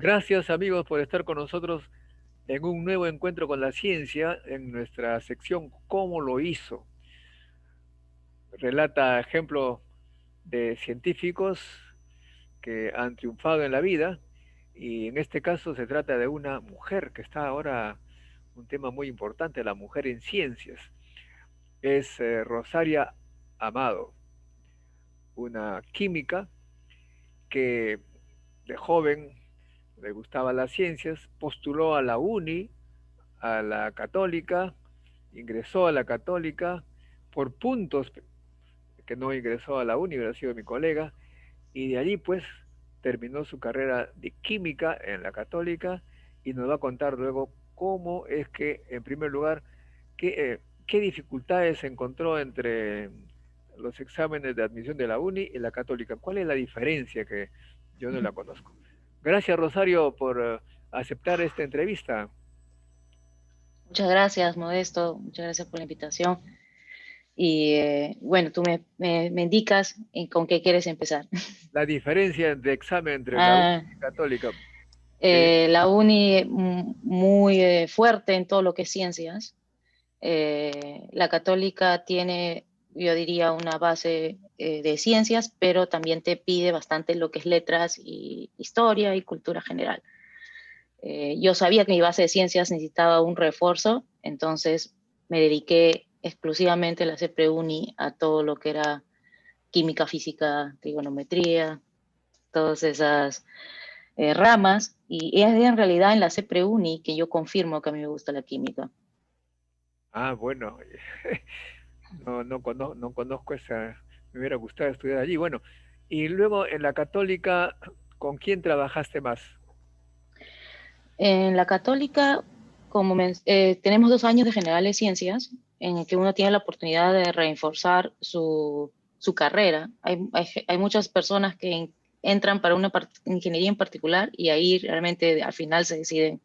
Gracias amigos por estar con nosotros en un nuevo encuentro con la ciencia en nuestra sección ¿Cómo lo hizo? Relata ejemplos de científicos que han triunfado en la vida y en este caso se trata de una mujer que está ahora un tema muy importante, la mujer en ciencias. Es Rosaria Amado, una química que de joven le gustaban las ciencias, postuló a la UNI, a la católica, ingresó a la católica por puntos que no ingresó a la uni, hubiera sido mi colega, y de allí pues terminó su carrera de química en la católica y nos va a contar luego cómo es que, en primer lugar, qué dificultades encontró entre los exámenes de admisión de la uni y la católica. ¿Cuál es la diferencia que yo no la conozco? Gracias Rosario por aceptar esta entrevista. Muchas gracias, Modesto. Muchas gracias por la invitación. Y bueno, tú me indicas con qué quieres empezar. La diferencia de examen entre la uni Ah, y católica. Que, la uni muy fuerte en todo lo que es ciencias. La católica tiene, yo diría, una base de ciencias, pero también te pide bastante lo que es letras y historia y cultura general. Yo sabía que mi base de ciencias necesitaba un refuerzo, entonces me dediqué exclusivamente a la CPUNI a todo lo que era química, física, trigonometría, todas esas ramas, y es en realidad en la CPUNI que yo confirmo que a mí me gusta la química. bueno, no conozco esa, me hubiera gustado estudiar allí. Bueno, y luego en la católica, ¿con quién trabajaste más? En la católica, tenemos 2 años de generales ciencias, en el que uno tiene la oportunidad de reforzar su carrera. Hay muchas personas que entran para una ingeniería en particular y ahí realmente al final se deciden,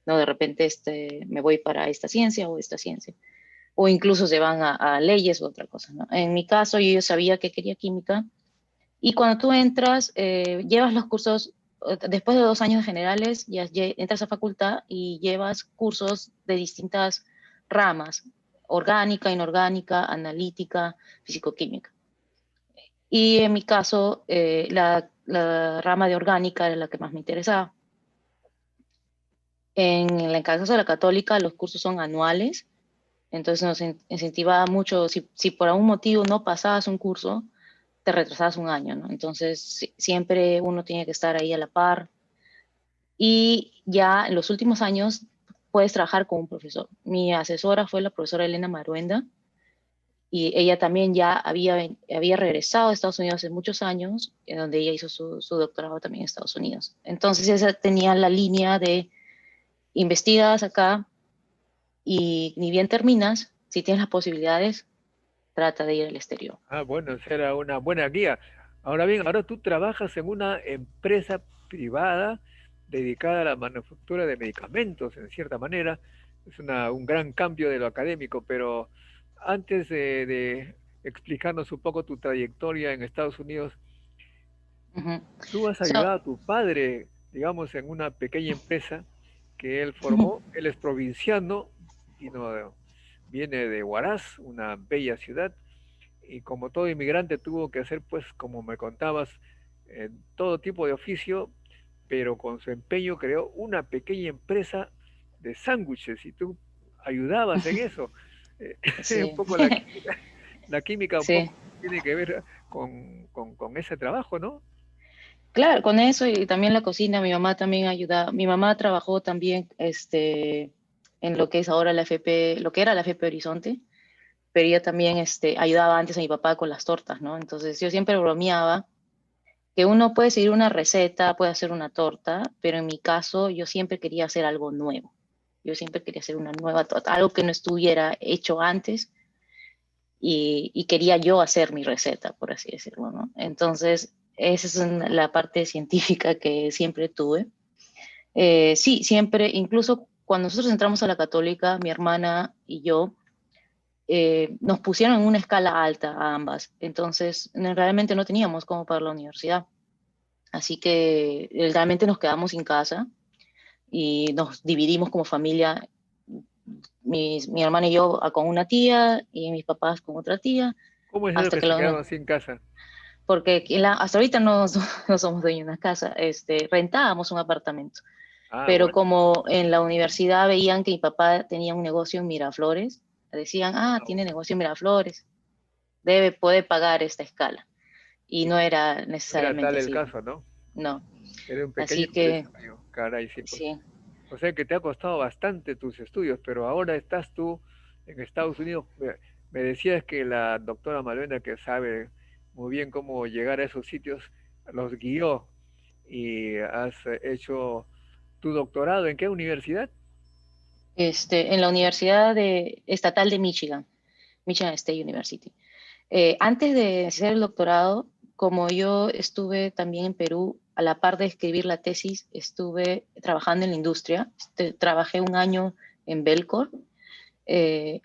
no, de repente me voy para esta ciencia o esta ciencia. O incluso se van a leyes u otra cosa, ¿no? En mi caso, yo sabía que quería química y cuando tú entras, llevas los cursos, después de 2 años de generales, ya entras a facultad y llevas cursos de distintas ramas, orgánica, inorgánica, analítica, fisicoquímica. Y en mi caso, la rama de orgánica era la que más me interesaba. En el caso de la católica, los cursos son anuales, entonces nos incentivaba mucho, si por algún motivo no pasabas un curso, te retrasabas un año, ¿no? Entonces, siempre uno tiene que estar ahí a la par. Y ya en los últimos años puedes trabajar con un profesor. Mi asesora fue la profesora Elena Maruenda y ella también ya había regresado a Estados Unidos hace muchos años, en donde ella hizo su doctorado también en Estados Unidos. Entonces esa tenía la línea de investigas acá y ni bien terminas, si tienes las posibilidades, trata de ir al exterior. Bueno, esa era una buena guía. Ahora bien, ahora tú trabajas en una empresa privada dedicada a la manufactura de medicamentos, en cierta manera. Es un gran cambio de lo académico, pero antes de explicarnos un poco tu trayectoria en Estados Unidos, Uh -huh. tú has So, ayudado a tu padre, digamos, en una pequeña empresa que él formó. Él es provinciano, viene de Huaraz, una bella ciudad, y como todo inmigrante tuvo que hacer, pues, como me contabas, todo tipo de oficio, pero con su empeño creó una pequeña empresa de sándwiches y tú ayudabas en eso. Un sí, poco la química un sí. poco tiene que ver con ese trabajo, ¿no? Claro, con eso y también la cocina, mi mamá también ayuda. Mi mamá trabajó también en lo que es ahora la FP, lo que era la FP Horizonte, pero ella también ayudaba antes a mi papá con las tortas, ¿no? Entonces yo siempre bromeaba que uno puede seguir una receta, puede hacer una torta, pero en mi caso yo siempre quería hacer algo nuevo. Yo siempre quería hacer una nueva torta, algo que no estuviera hecho antes y quería yo hacer mi receta, por así decirlo, ¿no? Entonces, esa es la parte científica que siempre tuve. Sí, siempre, incluso cuando nosotros entramos a la católica, mi hermana y yo, nos pusieron en una escala alta a ambas, entonces realmente no teníamos cómo pagar la universidad. Así que realmente nos quedamos sin casa y nos dividimos como familia, mi hermana y yo con una tía y mis papás con otra tía, ¿Cómo es eso hasta que que se quedaron sin casa? porque hasta ahorita no, no somos dueños de una casa, rentábamos un apartamento. Ah, Pero bueno, como en la universidad veían que mi papá tenía un negocio en Miraflores, decían, ah, tiene bueno. negocio en Miraflores, puede pagar esta escala. Y Y no era no era necesariamente tal el así, caso, ¿no? no. Era un pequeño Así que, empresario. Caray, sí, pues. sí, O sea que te ha costado bastante tus estudios, pero ahora estás tú en Estados Unidos. Me decías que la doctora Malvena, que sabe muy bien cómo llegar a esos sitios, los guió y has hecho tu doctorado. ¿En qué universidad? en la Estatal de Michigan, Michigan State University. Antes de hacer el doctorado, como yo estuve también en Perú, a la par de escribir la tesis, estuve trabajando en la industria. Trabajé un año en Belcor.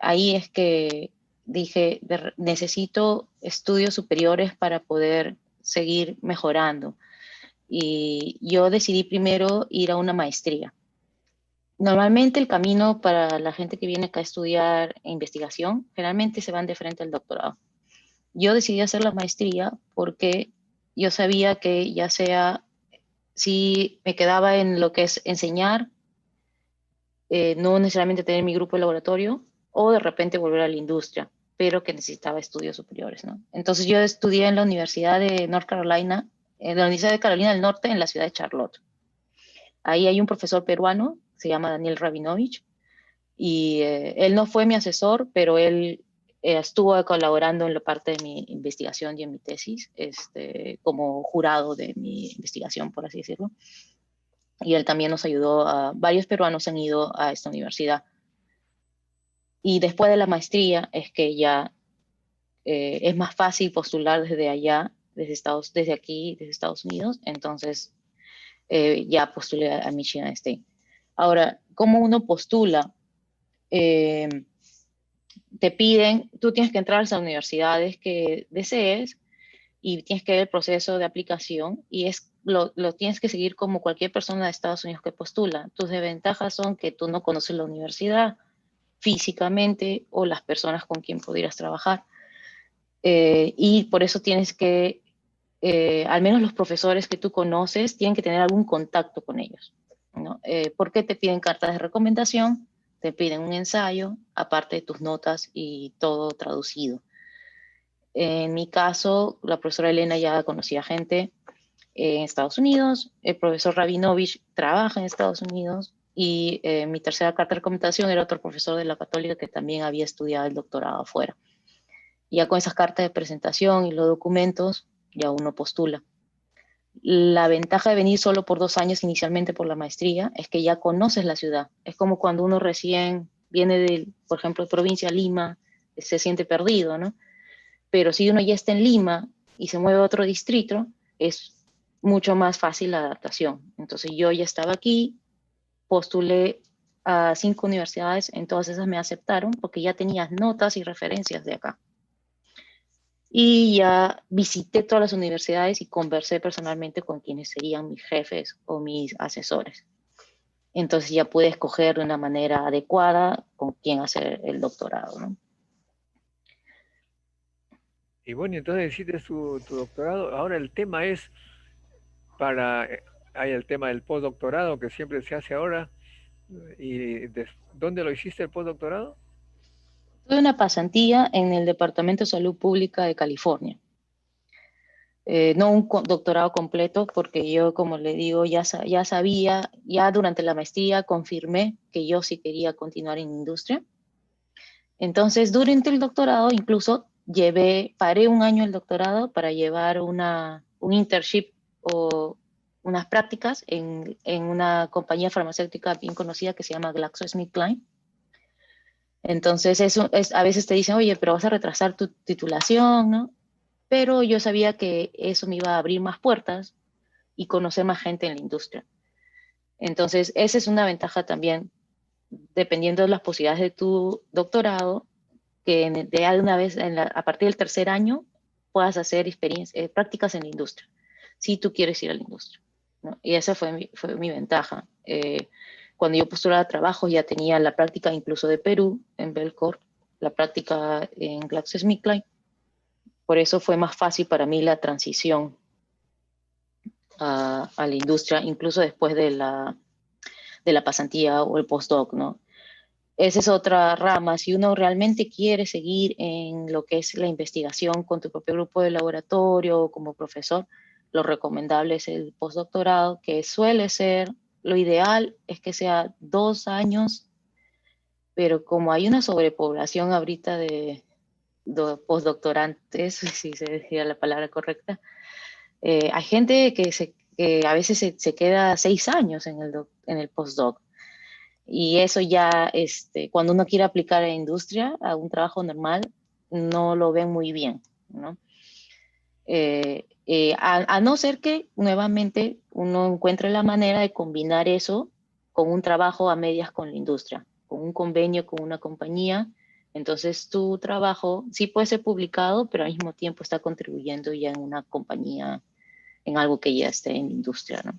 Ahí es que dije, necesito estudios superiores para poder seguir mejorando. Y yo decidí primero ir a una maestría. Normalmente el camino para la gente que viene acá a estudiar investigación, generalmente se van de frente al doctorado. Yo decidí hacer la maestría porque yo sabía que ya sea si me quedaba en lo que es enseñar, no necesariamente tener mi grupo de laboratorio o de repente volver a la industria, pero que necesitaba estudios superiores, ¿no? Entonces yo estudié en la Universidad de North Carolina, en la Universidad de Carolina del Norte, en la ciudad de Charlotte. Ahí hay un profesor peruano, se llama Daniel Rabinovich, y él no fue mi asesor, pero él estuvo colaborando en la parte de mi investigación y en mi tesis, como jurado de mi investigación, por así decirlo. Y él también nos ayudó, varios peruanos han ido a esta universidad. Y después de la maestría es que ya es más fácil postular desde allá, desde aquí, desde Estados Unidos. Entonces ya postulé a Michigan State. Ahora, ¿cómo uno postula? Eh, Te piden, tú tienes que entrar a las universidades que desees y tienes que ver el proceso de aplicación y lo tienes que seguir como cualquier persona de Estados Unidos que postula. Tus desventajas son que tú no conoces la universidad físicamente o las personas con quien pudieras trabajar. Y por eso tienes que, al menos los profesores que tú conoces, tienen que tener algún contacto con ellos, ¿no? ¿Por qué te piden cartas de recomendación? Te piden un ensayo, aparte de tus notas y todo traducido. En mi caso, la profesora Elena ya conocía gente en Estados Unidos, el profesor Rabinovich trabaja en Estados Unidos y mi tercera carta de recomendación era otro profesor de la Católica que también había estudiado el doctorado afuera. Ya con esas cartas de presentación y los documentos, ya uno postula. La ventaja de venir solo por 2 años inicialmente por la maestría es que ya conoces la ciudad. Es como cuando uno recién viene de, por ejemplo, de provincia Lima, se siente perdido, ¿no? Pero si uno ya está en Lima y se mueve a otro distrito, es mucho más fácil la adaptación. Entonces yo ya estaba aquí, postulé a 5 universidades, en todas esas me aceptaron porque ya tenía notas y referencias de acá. Y ya visité todas las universidades y conversé personalmente con quienes serían mis jefes o mis asesores. Entonces ya pude escoger de una manera adecuada con quién hacer el doctorado, ¿no? Y bueno, entonces hiciste tu doctorado. Ahora el tema es para, hay el tema del postdoctorado que siempre se hace ahora. ¿Dónde lo hiciste el postdoctorado? Tuve una pasantía en el Departamento de Salud Pública de California. No un doctorado completo, porque yo, como le digo, ya sabía, ya durante la maestría confirmé que yo sí quería continuar en industria. Entonces, durante el doctorado, incluso paré un año el doctorado para llevar un internship o unas prácticas en una compañía farmacéutica bien conocida que se llama GlaxoSmithKline. Entonces, a veces te dicen, oye, pero vas a retrasar tu titulación, ¿no? Pero yo sabía que eso me iba a abrir más puertas y conocer más gente en la industria. Entonces, esa es una ventaja también, dependiendo de las posibilidades de tu doctorado, que de una vez, a partir del tercer año, puedas hacer prácticas en la industria. si tú quieres ir a la industria, ¿no? Y esa fue mi ventaja. Cuando yo postulaba a trabajo ya tenía la práctica incluso de Perú, en Belcor, la práctica en GlaxoSmithKline. Por eso fue más fácil para mí la transición a la industria, incluso después de la pasantía o el postdoc, ¿no? Esa es otra rama. Si uno realmente quiere seguir en lo que es la investigación con tu propio grupo de laboratorio o como profesor, lo recomendable es el postdoctorado, que suele ser, lo ideal es que sea 2 años, pero como hay una sobrepoblación ahorita de postdoctorantes, si se decía la palabra correcta, hay gente que a veces se queda 6 años en el postdoc. Y eso ya, cuando uno quiere aplicar a la industria, a un trabajo normal, no lo ven muy bien, ¿no? A no ser que nuevamente uno encuentre la manera de combinar eso con un trabajo a medias con la industria, con un convenio con una compañía. Entonces tu trabajo sí puede ser publicado, pero al mismo tiempo está contribuyendo ya en una compañía, en algo que ya esté en la industria, ¿no?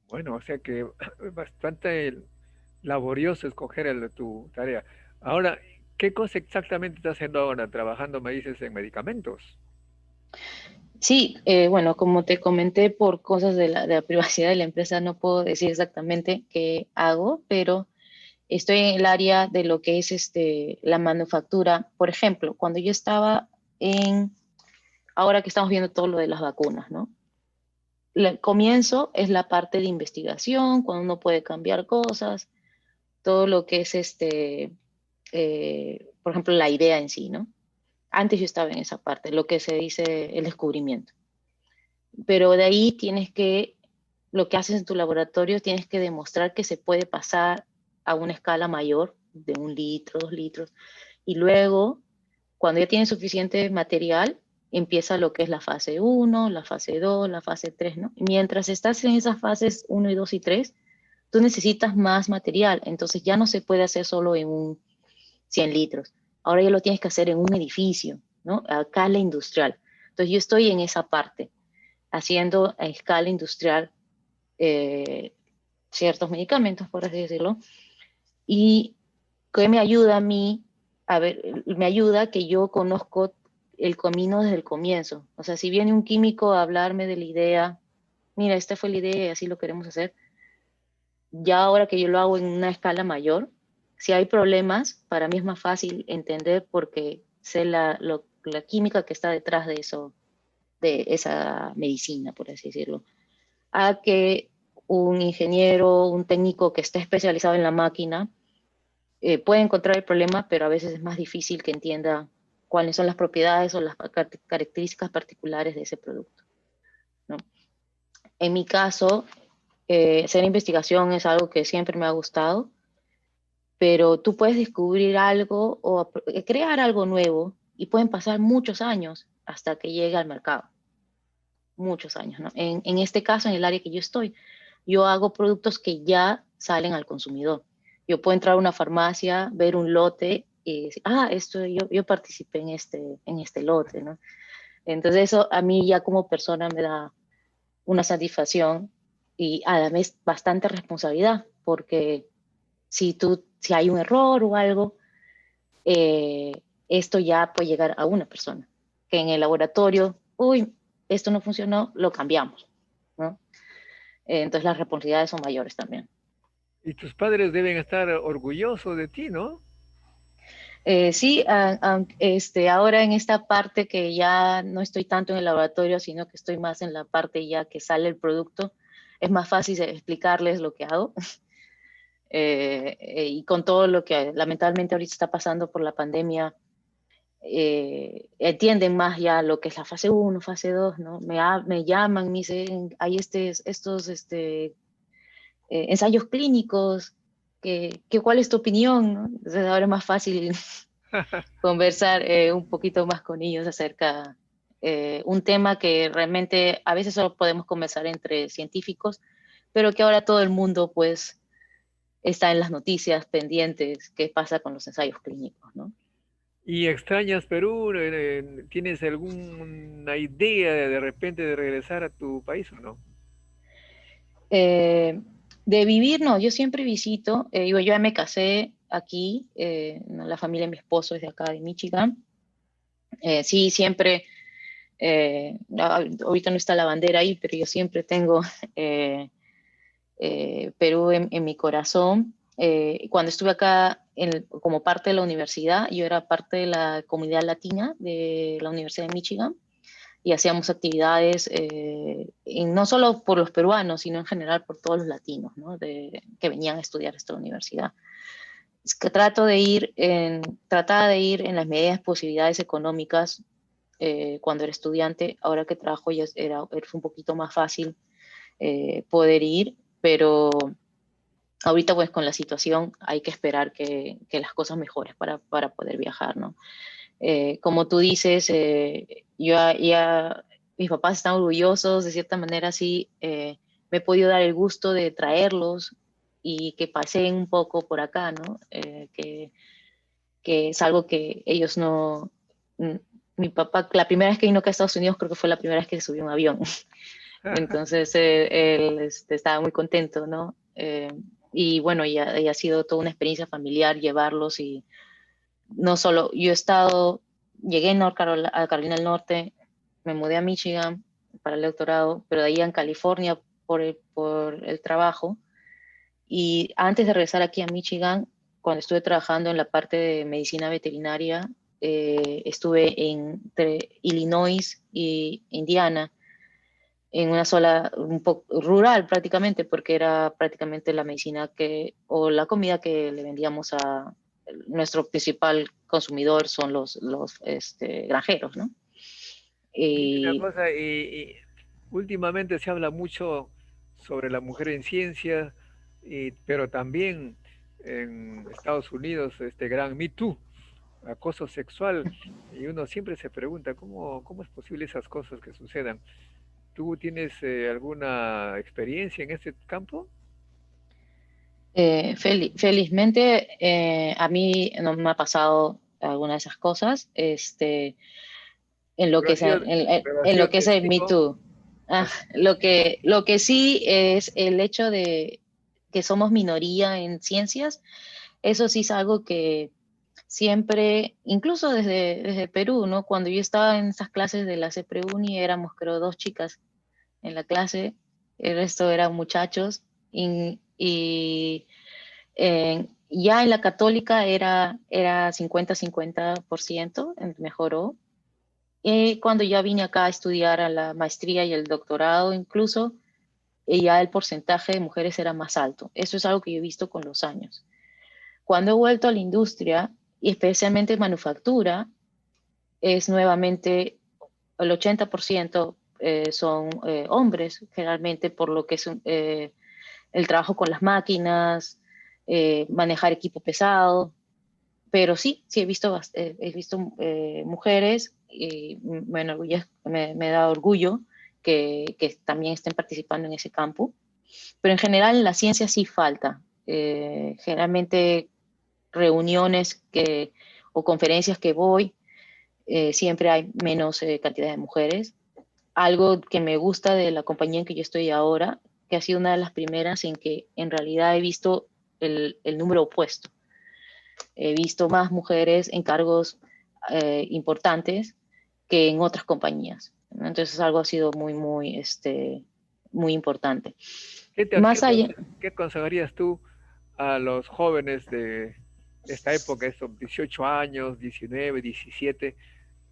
Bueno, o sea que es bastante laborioso escoger tu tarea. Ahora, ¿qué cosa exactamente estás haciendo ahora? Trabajando, me dices, en medicamentos. Sí, bueno, como te comenté, por cosas de la privacidad de la empresa, no puedo decir exactamente qué hago, pero estoy en el área de lo que es la manufactura. Por ejemplo, cuando yo estaba ahora que estamos viendo todo lo de las vacunas, ¿no? El comienzo es la parte de investigación, cuando uno puede cambiar cosas, todo lo que es por ejemplo, la idea en sí, ¿no? Antes yo estaba en esa parte, lo que se dice el descubrimiento. Pero de ahí lo que haces en tu laboratorio, tienes que demostrar que se puede pasar a una escala mayor, de 1 litro, 2 litros, y luego, cuando ya tienes suficiente material, empieza lo que es la fase 1, la fase 2, la fase 3, ¿no? Y mientras estás en esas fases 1 y 2 y 3, tú necesitas más material, entonces ya no se puede hacer solo en 100 litros, ahora ya lo tienes que hacer en un edificio, ¿no? A escala industrial. Entonces yo estoy en esa parte, haciendo a escala industrial eh, ciertos medicamentos, por así decirlo, y que me ayuda a mí, a ver, me ayuda que yo conozco el camino desde el comienzo. O sea, si viene un químico a hablarme de la idea, mira, esta fue la idea y así lo queremos hacer, ya ahora que yo lo hago en una escala mayor, si hay problemas, para mí es más fácil entender porque sé la química que está detrás de eso, de esa medicina, por así decirlo, a que un ingeniero, un técnico que esté especializado en la máquina puede encontrar el problema, pero a veces es más difícil que entienda cuáles son las propiedades o las características particulares de ese producto, ¿no? En mi caso, hacer investigación es algo que siempre me ha gustado, pero tú puedes descubrir algo o crear algo nuevo y pueden pasar muchos años hasta que llegue al mercado, muchos años, ¿no? En este caso, en el área que yo estoy, yo hago productos que ya salen al consumidor. Yo puedo entrar a una farmacia, ver un lote y decir, esto yo participé en este lote, ¿no? Entonces eso a mí ya como persona me da una satisfacción y a la vez bastante responsabilidad, porque si hay un error o algo, eh, esto ya puede llegar a una persona, que en el laboratorio, uy, esto no funcionó, lo cambiamos, ¿no? Entonces las responsabilidades son mayores también. Y tus padres deben estar orgullosos de ti, ¿no? Sí, ahora en esta parte que ya no estoy tanto en el laboratorio, sino que estoy más en la parte ya que sale el producto, es más fácil explicarles lo que hago. Y con todo lo que lamentablemente ahorita está pasando por la pandemia, entienden más ya lo que es la fase 1, fase 2, ¿no? Me llaman, me dicen, hay estos ensayos clínicos, ¿cuál es tu opinión? ¿No? Entonces ahora es más fácil conversar un poquito más con ellos acerca un tema que realmente a veces solo podemos conversar entre científicos, pero que ahora todo el mundo pues está en las noticias pendientes qué pasa con los ensayos clínicos, ¿no? ¿Y extrañas Perú? ¿Tienes alguna idea de repente de regresar a tu país o no? Eh, de vivir, no, yo siempre visito, yo ya me casé aquí, ¿no? La familia de mi esposo es de acá, de Michigan. Sí, siempre, ahorita no está la bandera ahí, pero yo siempre tengo eh, Perú en mi corazón. Cuando estuve acá como parte de la universidad, yo era parte de la comunidad latina de la Universidad de Michigan y hacíamos actividades, no solo por los peruanos, sino en general por todos los latinos, ¿no? Que venían a estudiar a esta universidad. Es que trataba de ir en las medidas posibilidades económicas cuando era estudiante. Ahora que trabajo ya era un poquito más fácil poder ir, pero ahorita pues con la situación hay que esperar que las cosas mejoren para poder viajar, ¿no? Como tú dices, mis papás están orgullosos, de cierta manera sí, me he podido dar el gusto de traerlos y que paseen un poco por acá, ¿no? Que es algo que ellos no... mm, Mi papá, la primera vez que vino acá a Estados Unidos, creo que fue la primera vez que subió a un avión. Entonces, él estaba muy contento, ¿no? Y bueno, y ha sido toda una experiencia familiar llevarlos y no solo, llegué a Carolina del Norte, me mudé a Michigan para el doctorado, pero de ahí en California por el trabajo. Y antes de regresar aquí a Michigan, cuando estuve trabajando en la parte de medicina veterinaria, estuve entre Illinois y Indiana, en una sola, un poco rural prácticamente, porque era prácticamente la medicina o la comida que le vendíamos a nuestro principal consumidor son los granjeros, ¿no? Dime una Y cosa, y últimamente se habla mucho sobre la mujer en ciencia, pero también en Estados Unidos, este gran Me Too, acoso sexual, y uno siempre se pregunta, ¿cómo es posible esas cosas que sucedan? ¿Tú tienes alguna experiencia en este campo? felizmente a mí no me ha pasado alguna de esas cosas, en lo Pero que ha es, sido, pero ha en sido lo que es el Me testigo. Too. Lo que sí es el hecho de que somos minoría en ciencias. Eso sí es algo que siempre, incluso desde Perú, ¿no? Cuando yo estaba en esas clases de la CEPREUNI, éramos creo dos chicas en la clase, el resto eran muchachos, ya en la católica era 50-50%, mejoró. Y cuando ya vine acá a estudiar a la maestría y el doctorado incluso, ya el porcentaje de mujeres era más alto. Eso es algo que yo he visto con los años. Cuando he vuelto a la industria, y especialmente manufactura, es nuevamente el 80% son hombres, generalmente por lo que es el trabajo con las máquinas, manejar equipo pesado, pero sí, sí he visto mujeres y me da orgullo que también estén participando en ese campo, pero en general en la ciencia sí falta. Generalmente reuniones o conferencias que voy, siempre hay menos cantidad de mujeres. Algo que me gusta de la compañía en que yo estoy ahora, que ha sido una de las primeras en que en realidad he visto el número opuesto. He visto más mujeres en cargos importantes que en otras compañías, ¿no? Entonces algo ha sido muy importante. ¿Qué, te- qué, Más allá, qué aconsejarías tú a los jóvenes de esta época, estos 18 años, 19, 17,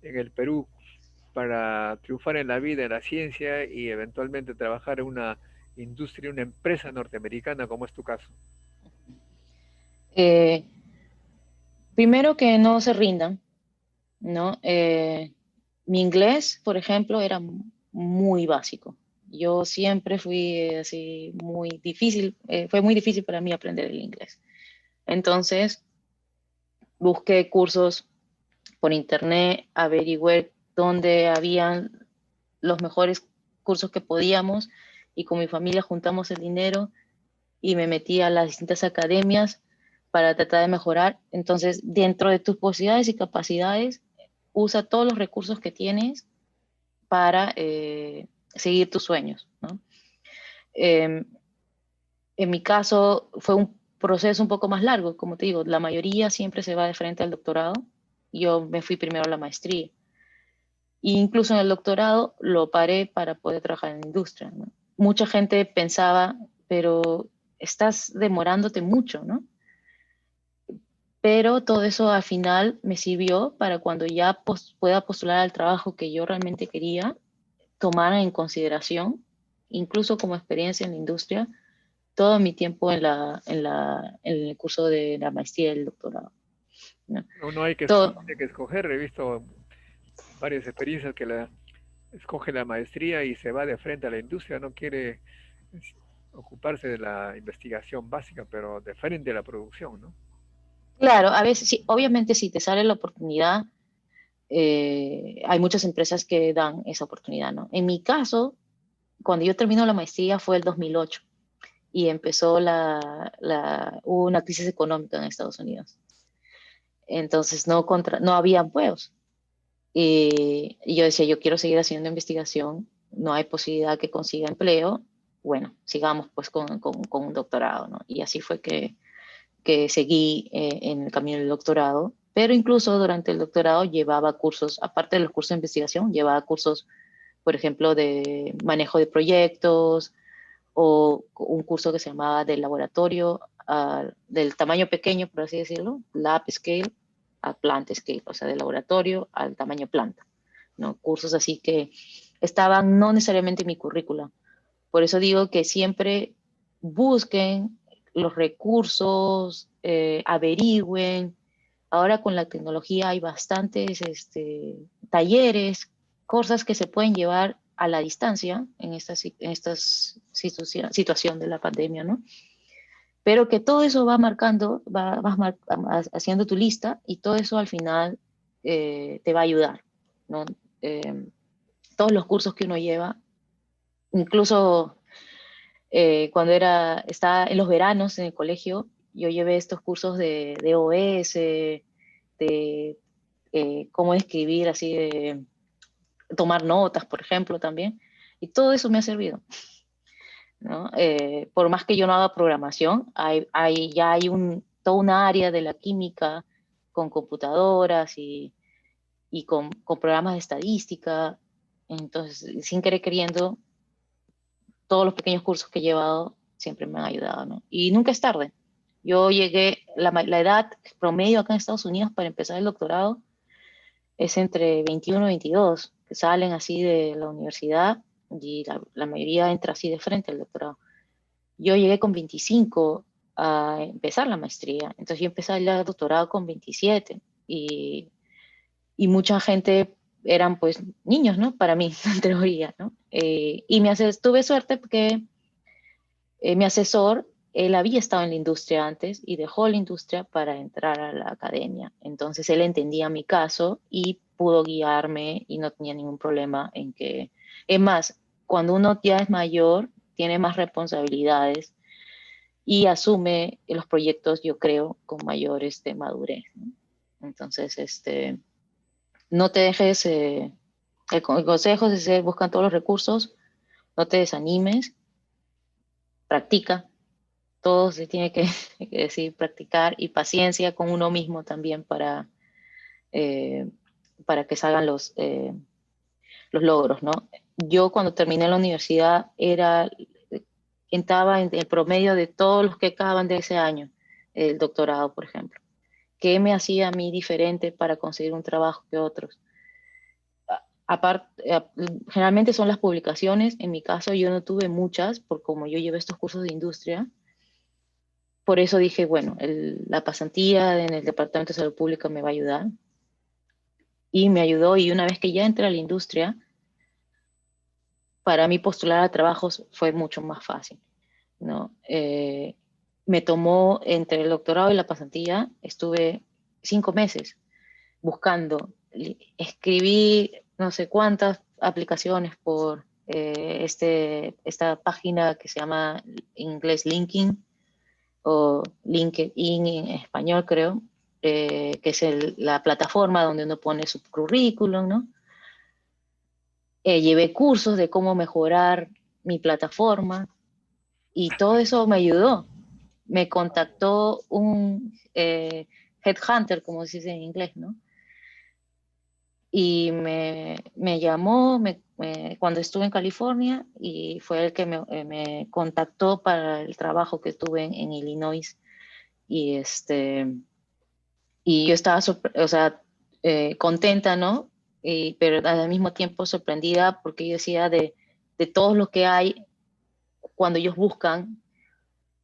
en el Perú, para triunfar en la vida, en la ciencia y eventualmente trabajar en una industria, una empresa norteamericana, como es tu caso? eh, primero que no se rindan, ¿no? Mi inglés, por ejemplo, era muy básico. Yo siempre fui así muy difícil, fue muy difícil para mí aprender el inglés. Entonces, busqué cursos por internet, averigüé dónde habían los mejores cursos que podíamos y con mi familia juntamos el dinero y me metí a las distintas academias para tratar de mejorar. Entonces, dentro de tus posibilidades y capacidades, usa todos los recursos que tienes para seguir tus sueños, ¿no? Eh, en mi caso fue un proceso un poco más largo, como te digo, la mayoría siempre se va de frente al doctorado. Yo me fui primero a la maestría. E incluso en el doctorado lo paré para poder trabajar en la industria, ¿no? Mucha gente pensaba, pero estás demorándote mucho, ¿no? Pero todo eso al final me sirvió para cuando ya pueda postular al trabajo que yo realmente quería, tomar en consideración, incluso como experiencia en la industria, todo mi tiempo en el curso de la maestría y el doctorado, ¿no? Uno hay que, Todo, tiene que escoger. He visto varias experiencias que escoge la maestría y se va de frente a la industria, no quiere ocuparse de la investigación básica, pero de frente a la producción, ¿no? claro, a veces, sí, obviamente si te sale la oportunidad, hay muchas empresas que dan esa oportunidad, ¿no? En mi caso, cuando yo termino la maestría fue el 2008 y empezó hubo una crisis económica en Estados Unidos. Entonces no había empleos. Y yo decía, yo quiero seguir haciendo investigación, no hay posibilidad que consiga empleo, bueno, sigamos pues con un doctorado, ¿no? Y así fue que seguí en el camino del doctorado, pero incluso durante el doctorado llevaba cursos, aparte de los cursos de investigación, llevaba cursos, por ejemplo, de manejo de proyectos o un curso que se llamaba del laboratorio, del tamaño pequeño, por así decirlo, lab scale a plant scale, o sea, del laboratorio al tamaño planta, ¿no? Cursos así que estaban no necesariamente en mi currícula. Por eso digo que siempre busquen los recursos, averigüen. Ahora con la tecnología hay bastantes talleres, cosas que se pueden llevar a la distancia en esta situación de la pandemia, ¿no? Pero que todo eso va marcando, haciendo tu lista y todo eso al final te va a ayudar, ¿no? Eh, todos los cursos que uno lleva, incluso cuando estaba en los veranos en el colegio, yo llevé estos cursos de OS, de cómo escribir, así de tomar notas, por ejemplo, también. Y todo eso me ha servido, ¿no? Por más que yo no haga programación, ya hay toda una área de la química con computadoras y con programas de estadística. Entonces, sin querer queriendo, todos los pequeños cursos que he llevado siempre me han ayudado, ¿no? Y nunca es tarde. Yo llegué, la edad promedio acá en Estados Unidos para empezar el doctorado es entre 21 y 22, que salen así de la universidad y la mayoría entra así de frente al doctorado. Yo llegué con 25 a empezar la maestría, entonces yo empecé el doctorado con 27 y mucha gente eran pues niños, ¿no? Para mí, en teoría, ¿no? Tuve suerte porque mi asesor, él había estado en la industria antes y dejó la industria para entrar a la academia. Entonces él entendía mi caso y pudo guiarme y no tenía ningún problema en que... Es más, cuando uno ya es mayor, tiene más responsabilidades y asume los proyectos, yo creo, con mayor madurez, ¿no? Entonces, no te dejes, el consejo es buscan todos los recursos, no te desanimes, practica, todo se tiene que, que decir, practicar y paciencia con uno mismo también eh, para que salgan los logros, ¿no? Yo cuando terminé la universidad entraba en el promedio de todos los que acaban de ese año, el doctorado, por ejemplo. ¿Qué me hacía a mí diferente para conseguir un trabajo que otros? Aparte, generalmente son las publicaciones. En mi caso yo no tuve muchas, por como yo llevé estos cursos de industria. Por eso dije, bueno, la pasantía en el Departamento de Salud Pública me va a ayudar. Y me ayudó, y una vez que ya entré a la industria, para mí postular a trabajos fue mucho más fácil, ¿no? Me tomó entre el doctorado y la pasantía, estuve 5 meses buscando, escribí no sé cuántas aplicaciones por esta página que se llama en inglés LinkedIn, o LinkedIn en español, creo, que es la plataforma donde uno pone su currículum, ¿no? Llevé cursos de cómo mejorar mi plataforma y todo eso me ayudó. Me contactó un headhunter, como se dice en inglés, ¿no? Y me llamó cuando estuve en California y fue el que me contactó para el trabajo que tuve en Illinois. Y, y yo estaba, o sea, contenta, ¿no? Pero al mismo tiempo sorprendida porque yo decía de todo lo que hay cuando ellos buscan,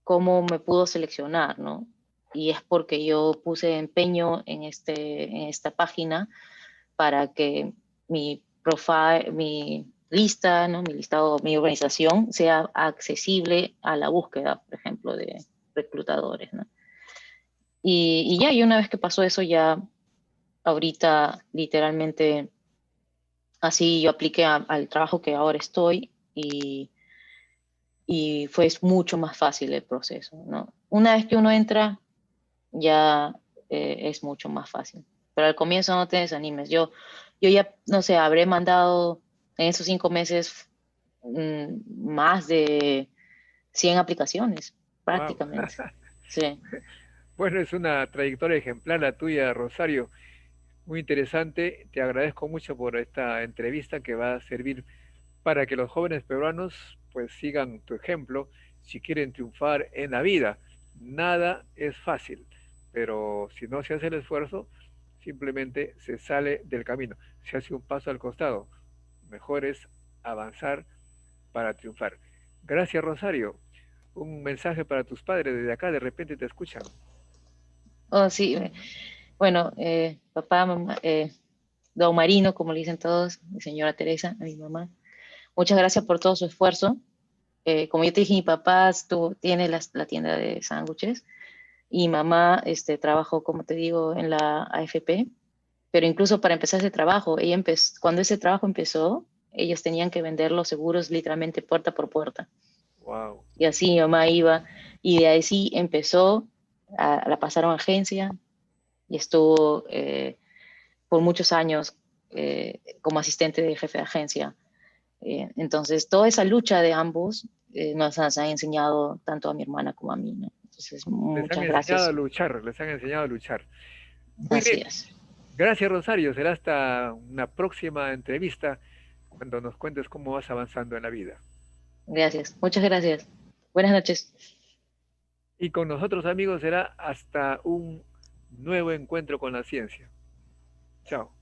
cómo me pudo seleccionar, ¿no? Y es porque yo puse empeño en esta página para que mi profile, mi lista, ¿no? Mi listado, mi organización sea accesible a la búsqueda, por ejemplo, de reclutadores, ¿no? Y una vez que pasó eso, ya ahorita literalmente así yo apliqué al trabajo que ahora estoy y fue mucho más fácil el proceso, ¿no? Una vez que uno entra, ya es mucho más fácil. Pero al comienzo no te desanimes. Yo ya, no sé, habré mandado en esos 5 meses más de 100 aplicaciones, Wow. prácticamente. Sí. Bueno, es una trayectoria ejemplar la tuya, Rosario. Muy interesante. Te agradezco mucho por esta entrevista que va a servir para que los jóvenes peruanos pues sigan tu ejemplo si quieren triunfar en la vida. Nada es fácil, pero si no se hace el esfuerzo, simplemente se sale del camino, se hace un paso al costado. Mejor es avanzar para triunfar. Gracias, Rosario. Un mensaje para tus padres desde acá, de repente te escuchan. Oh, sí. Bueno, papá, mamá, don Marino, como le dicen todos, mi señora Teresa, a mi mamá. Muchas gracias por todo su esfuerzo. Como yo te dije, mi papá tiene la tienda de sándwiches y mamá trabajó, como te digo, en la AFP. Pero incluso para empezar ese trabajo, cuando ese trabajo empezó, ellos tenían que vender los seguros literalmente puerta por puerta. Wow. Y así mi mamá iba, y de ahí sí empezó, la pasaron a agencia y estuvo por muchos años como asistente de jefe de agencia. Entonces, toda esa lucha de ambos nos han enseñado tanto a mi hermana como a mí, ¿no? Entonces, Les han muchas enseñado a gracias. luchar, les han enseñado a luchar. Muy Así bien. es. Gracias, Rosario. Será hasta una próxima entrevista cuando nos cuentes cómo vas avanzando en la vida. Gracias. Muchas gracias. Buenas noches. Y con nosotros, amigos, será hasta un nuevo encuentro con la ciencia. Chao.